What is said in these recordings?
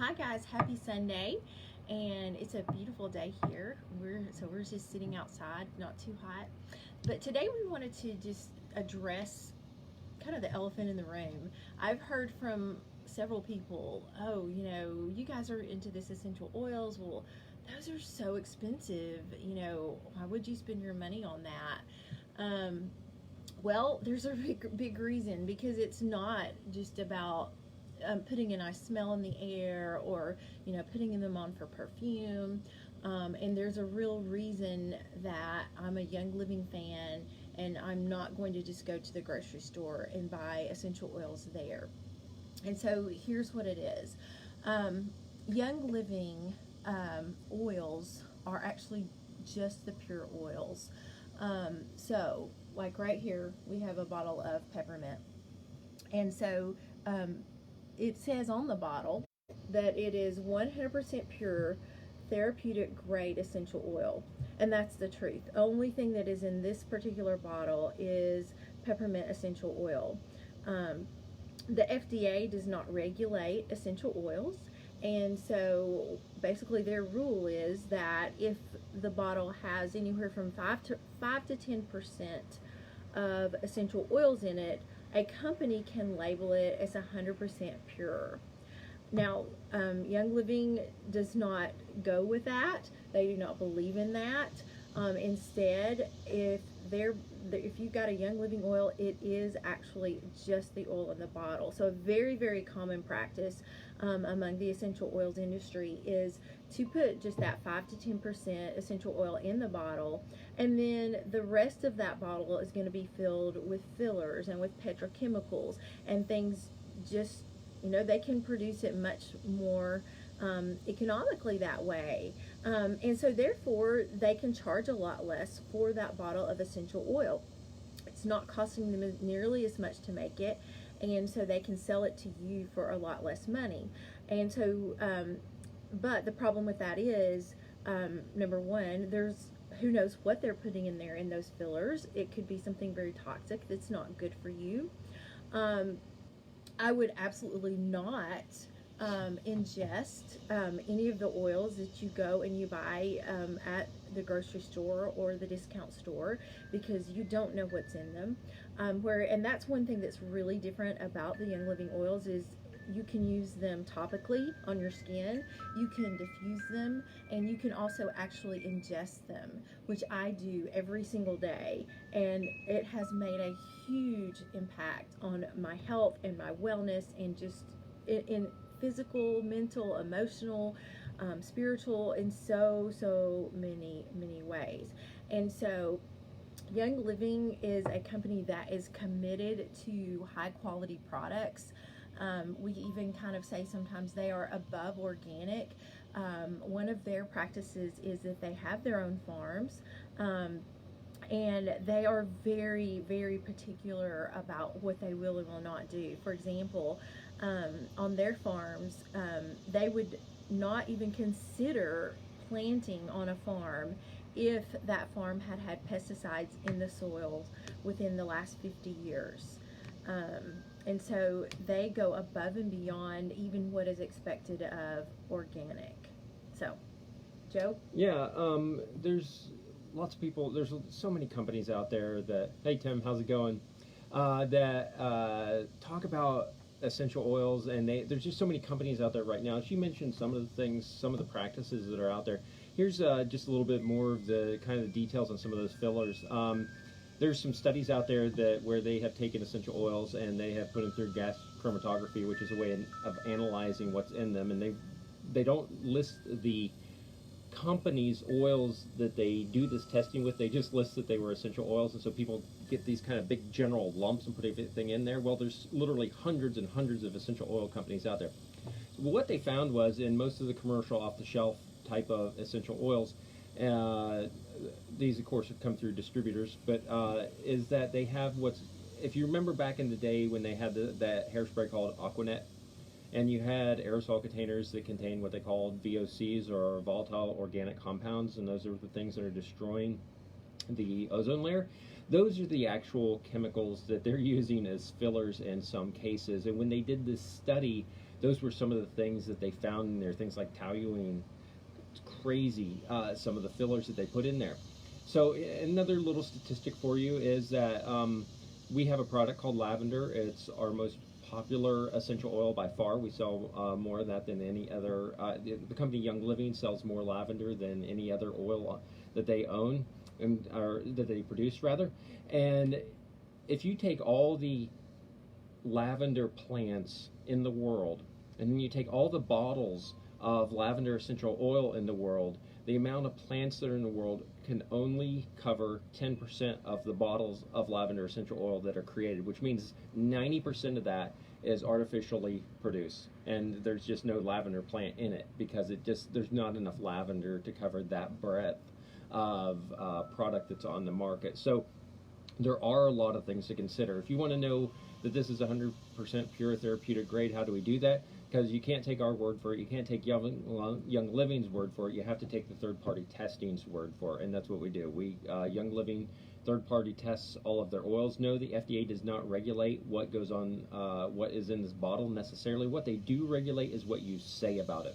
Hi guys, happy Sunday, and it's a beautiful day here. We're just sitting outside, not too hot. But today we wanted to just address kind of the elephant in the room. I've heard from several people, oh, you guys are into this essential oils. Well, those are so expensive. Why would you spend your money on that? Well, there's a big reason, because it's not just about putting a nice smell in the air, or putting them on for perfume. And there's a real reason that I'm a Young Living fan, and I'm not going to just go to the grocery store and buy essential oils there. And so here's what it is. Young Living oils are actually just the pure oils. So like right here we have a bottle of peppermint, and so it says on the bottle that it is 100% pure therapeutic grade essential oil, and that's the truth. Only thing that is in this particular bottle is peppermint essential oil. The FDA does not regulate essential oils, and so basically their rule is that if the bottle has anywhere from 5 to 10% of essential oils in it, a company can label it as 100% pure. Now, Young Living does not go with that. They do not believe in that. Instead, if you've got a Young Living oil, it is actually just the oil in the bottle. So a very, very common practice among the essential oils industry is to put just that 5 to 10% essential oil in the bottle, and then the rest of that bottle is going to be filled with fillers and with petrochemicals and things. Just they can produce it much more economically that way, and so therefore they can charge a lot less for that bottle of essential oil. It's not costing them nearly as much to make it, and so they can sell it to you for a lot less money. And so but the problem with that is, number one, there's who knows what they're putting in there in those fillers. It could be something very toxic that's not good for you. I would absolutely not ingest any of the oils that you go and you buy at the grocery store or the discount store, because you don't know what's in them. And that's one thing that's really different about the Young Living oils is you can use them topically on your skin, you can diffuse them, and you can also actually ingest them, which I do every single day, and it has made a huge impact on my health and my wellness, and just in physical, mental, emotional, spiritual, in so many ways. And so Young Living is a company that is committed to high quality products. We even kind of say sometimes they are above organic. One of their practices is that they have their own farms, and they are very, very particular about what they will and will not do. For example, on their farms, they would not even consider planting on a farm if that farm had had pesticides in the soil within the last 50 years. And so they go above and beyond even what is expected of organic. So, Joe? Yeah, there's lots of people, there's so many companies out there that, hey Tim, how's it going? That talk about essential oils, and there's just so many companies out there right now. She mentioned some of the things, some of the practices that are out there. Here's just a little bit more of the kind of the details on some of those fillers. There's some studies out there where they have taken essential oils and they have put them through gas chromatography, which is a way of analyzing what's in them, and they don't list the company's oils that they do this testing with. They just list that they were essential oils, and so people get these kind of big general lumps and put everything in there. Well, there's literally hundreds and hundreds of essential oil companies out there. So what they found was, in most of the commercial off-the-shelf type of essential oils, these of course have come through distributors, but is that they have if you remember back in the day when they had that hairspray called Aquanet, and you had aerosol containers that contain what they called VOCs, or volatile organic compounds, and those are the things that are destroying the ozone layer. Those are the actual chemicals that they're using as fillers in some cases. And when they did this study, those were some of the things that they found in there. Things like toluene. It's crazy, some of the fillers that they put in there. So another little statistic for you is that we have a product called lavender. It's our most popular essential oil by far. We sell more of that than any other. The company Young Living sells more lavender than any other oil that they own, or that they produce rather. And if you take all the lavender plants in the world, and then you take all the bottles of lavender essential oil in the world, the amount of plants that are in the world can only cover 10% of the bottles of lavender essential oil that are created, which means 90% of that is artificially produced. And there's just no lavender plant in it because there's not enough lavender to cover that breadth of product that's on the market. So there are a lot of things to consider. If you want to know that this is 100% pure therapeutic grade, how do we do that? Because you can't take our word for it. You can't take Young Living's word for it. You have to take the third-party testing's word for it, and that's what we do. Young Living third-party tests all of their oils. No, the FDA does not regulate what goes on, what is in this bottle necessarily. What they do regulate is what you say about it.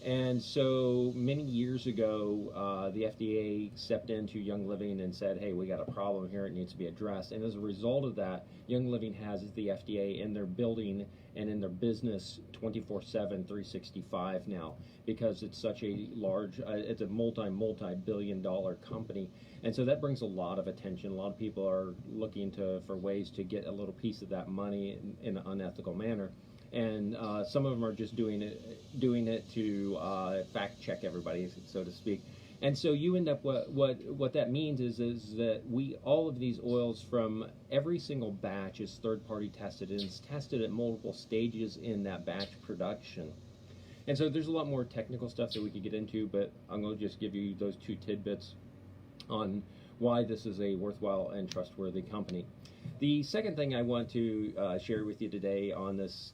And so many years ago, the FDA stepped into Young Living and said, hey, we got a problem here, it needs to be addressed. And as a result of that, Young Living has the FDA in their building and in their business 24/7, 365 now, because it's such a large, it's a multi-billion dollar company. And so that brings a lot of attention. A lot of people are looking for ways to get a little piece of that money in an unethical manner. And some of them are just doing it to fact check everybody, so to speak. And so you end up what that means is that all of these oils from every single batch is third party tested, and it's tested at multiple stages in that batch production. And so there's a lot more technical stuff that we could get into, but I'm going to just give you those two tidbits on why this is a worthwhile and trustworthy company. The second thing I want to share with you today on this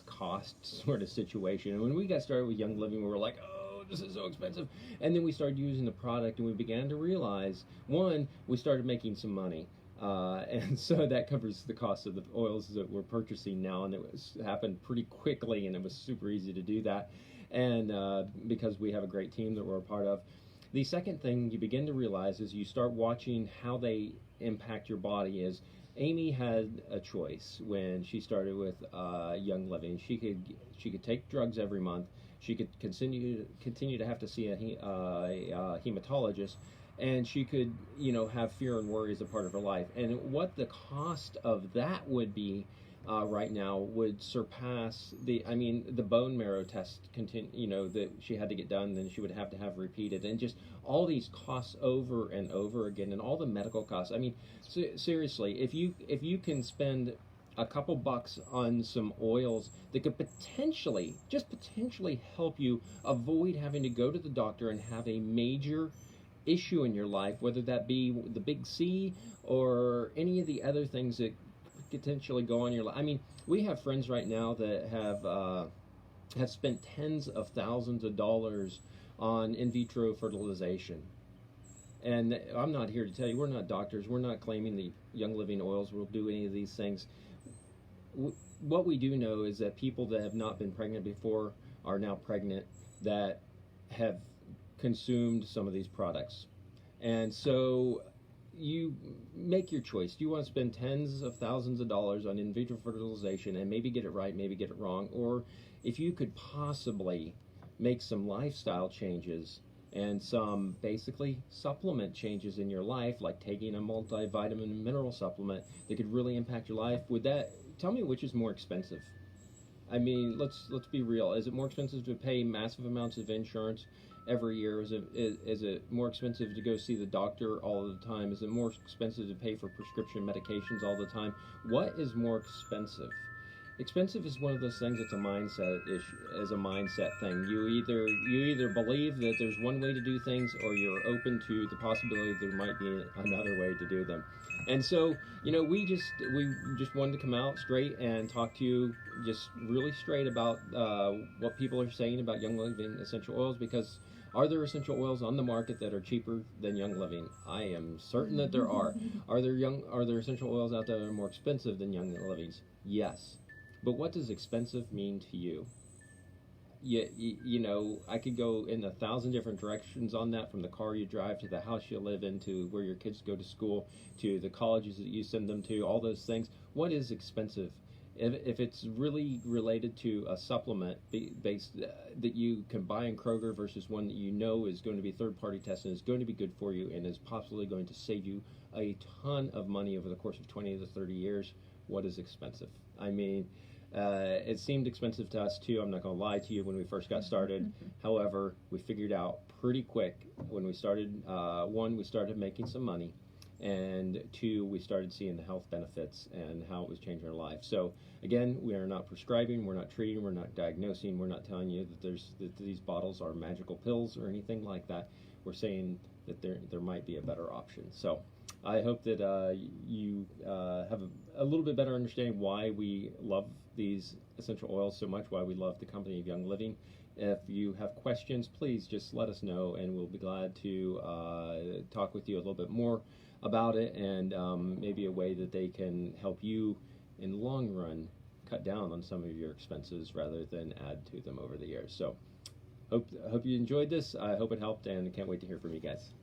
cost sort of situation. And when we got started with Young Living, we were like, oh, this is so expensive. And then we started using the product, and we began to realize, one, we started making some money. And so that covers the cost of the oils that we're purchasing now, and it happened pretty quickly, and it was super easy to do that. And because we have a great team that we're a part of. The second thing you begin to realize is you start watching how they impact your body is Amy had a choice when she started with Young Living. She could take drugs every month. She could continue to have to see a hematologist, and she could have fear and worry as a part of her life. And what the cost of that would be right now would surpass the bone marrow test that she had to get done, then she would have to have repeated, and just all these costs over and over again, and all the medical costs. I mean, seriously, if you can spend a couple bucks on some oils that could potentially help you avoid having to go to the doctor and have a major issue in your life, whether that be the big C or any of the other things that potentially go on your life. I mean, we have friends right now that have spent tens of thousands of dollars on in vitro fertilization. And I'm not here to tell you, we're not doctors. We're not claiming the Young Living oils will do any of these things. What we do know is that people that have not been pregnant before are now pregnant that have consumed some of these products. And so you make your choice. Do you want to spend tens of thousands of dollars on in vitro fertilization and maybe get it right, maybe get it wrong? Or if you could possibly make some lifestyle changes and some basically supplement changes in your life, like taking a multivitamin and mineral supplement that could really impact your life, tell me which is more expensive? I mean, let's be real. Is it more expensive to pay massive amounts of insurance every year? Is it more expensive to go see the doctor all the time? Is it more expensive to pay for prescription medications all the time? What is more expensive? Expensive is one of those things that's a mindset issue, as a mindset thing. You either believe that there's one way to do things, or you're open to the possibility that there might be another way to do them. And so, we just wanted to come out straight and talk to you just really straight about what people are saying about Young Living essential oils, because are there essential oils on the market that are cheaper than Young Living? I am certain that there are. Are there essential oils out there that are more expensive than Young Living's? Yes. But what does expensive mean to you? You know, I could go in 1,000 different directions on that, from the car you drive to the house you live in to where your kids go to school to the colleges that you send them to, all those things. What is expensive? If it's really related to a supplement based that you can buy in Kroger versus one that you know is going to be third party tested and is going to be good for you and is possibly going to save you a ton of money over the course of 20 to 30 years, what is expensive? I mean, it seemed expensive to us too. I'm not going to lie to you when we first got started. However, we figured out pretty quick when we started. One, we started making some money, and two, we started seeing the health benefits and how it was changing our life. So again, we are not prescribing, we're not treating, we're not diagnosing, we're not telling you that these bottles are magical pills or anything like that. We're saying that there might be a better option. So I hope that you have a little bit better understanding why we love these essential oils so much, why we love the company of Young Living. If you have questions, please just let us know, and we'll be glad to talk with you a little bit more about it, and maybe a way that they can help you in the long run cut down on some of your expenses rather than add to them over the years. So hope you enjoyed this. I hope it helped, and can't wait to hear from you guys.